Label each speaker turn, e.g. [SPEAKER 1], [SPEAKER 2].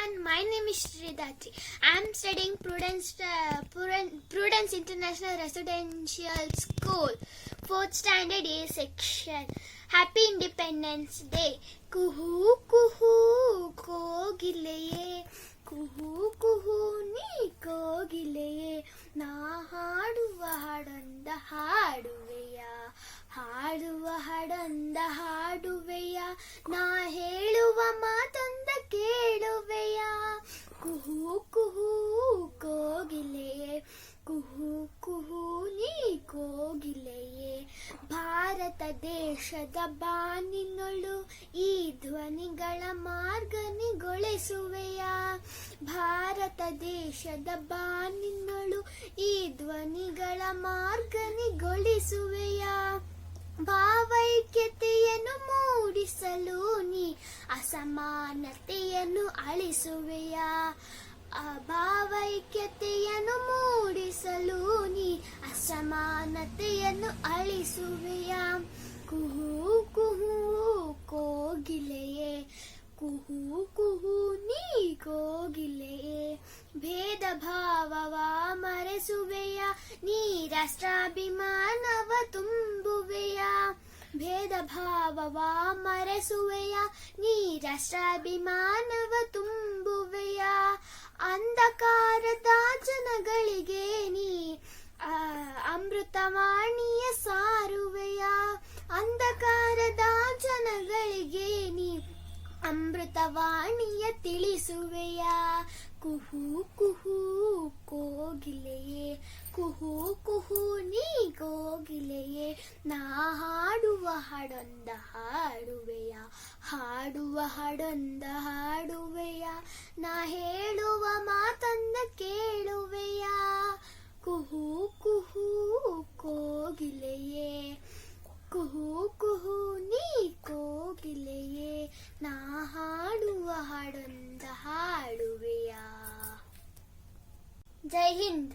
[SPEAKER 1] everyone, my name is Sridhati. I am studying Prudence International Residential School, 4th standard A section. Happy Independence Day. Kuhu kuhu ಕೋಗಿಲೆಯೇ, ಕುಹು ಕುಹು ನೀ ಕೋಗಿಲೆಯೇ, ನಾ ಹಾಡುವ ಹಾಡೊಂದ ಹಾಡುವೆಯ, ಹಾಡುವ ಹಾಡೊಂದ ಹಾಡುವೆಯ, ನಾ ಹೇಳುವ ಮಾತೊಂದ ಕೇಳುವೆಯ. ಕುಹು ಕುಹು ಕೋಗಿಲೆಯೇ, ಕುಹು ಕುಹು ನೀ ಕೋಗಿಲೆಯೇ, ಭಾರತ ದೇಶದ ಬಾನಿನೊಳು ಈ ಧ್ವನಿಗಳ ಮಾರ್ಗನಿಗೊಳಿಸುವೆಯ, ಭಾರತ ದೇಶದ ಬಾನಿನೊಳು ಈ ಧ್ವನಿಗಳ ಮಾರ್ಗನಿಗೊಳಿಸುವೆಯ. ಭಾವೈಕ್ಯತೆಯನ್ನು ಮೂಡಿಸಲು ನೀ ಅಸಮಾನತೆಯನ್ನು ಅಳಿಸುವೆಯ, ಭಾವೈಕ್ಯತೆಯನ್ನು ಮೂಡಿಸಲು ನೀ ಅಸಮಾನತೆಯನ್ನು ಅಳಿಸುವೆಯ. ಕುಹು ಕುಹು ಕೋಗಿಲೆಯೇ, ಕುಹು ಕುಹು ನೀ ಕೋಗಿಲೆಯೇ, ಭೇದ ಭಾವವ ಮರೆಸುವೆಯ, ನೀ ರಾಷ್ಟ್ರಾಭಿಮಾನವ ತುಂಬುವೆಯ, ಭೇದ ಭಾವವ ಮರೆಸುವೆಯ, ನೀ ರಾಷ್ಟ್ರಾಭಿಮಾನವ ತುಂಬುವೆಯ. ಅಂಧಕಾರದ ಜನಗಳಿಗೆ ನೀ ಅಮೃತವಾಣಿಯ ಸಾರುವೆಯ, ಅಂಧಕಾರದ ಜನಗಳಿಗೆ ನೀ ಅಮೃತವಾಣಿಯ ತಿಳಿಸುವೆಯ. ಕುಹು ಕುಹು ಕೋಗಿಲೆಯೇ, ಕುಹು ಕುಹು ನೀ ಕೋಗಿಲೆಯೇ, ನಾ ಹಾಡುವ ಹಾಡೊಂದ ಹಾಡುವೆಯ, ಹಾಡುವ ಹಾಡೊಂದ ಹಾಡುವೆಯ, ನಾ ಹೇಳುವ ಮಾತೊಂದ ಕೇಳುವೆಯ. ಕುಹು ಕುಹು ಕೋಗಿಲೆಯೇ, ಕುಹು ಕುಹು ನೀ ಕೋಗಿಲೆಯೇ, ನಾ ಹಾಡುವ ಹಾಡೊಂದ ಹಾಡುವೆಯ. ಜೈ ಹಿಂದ್.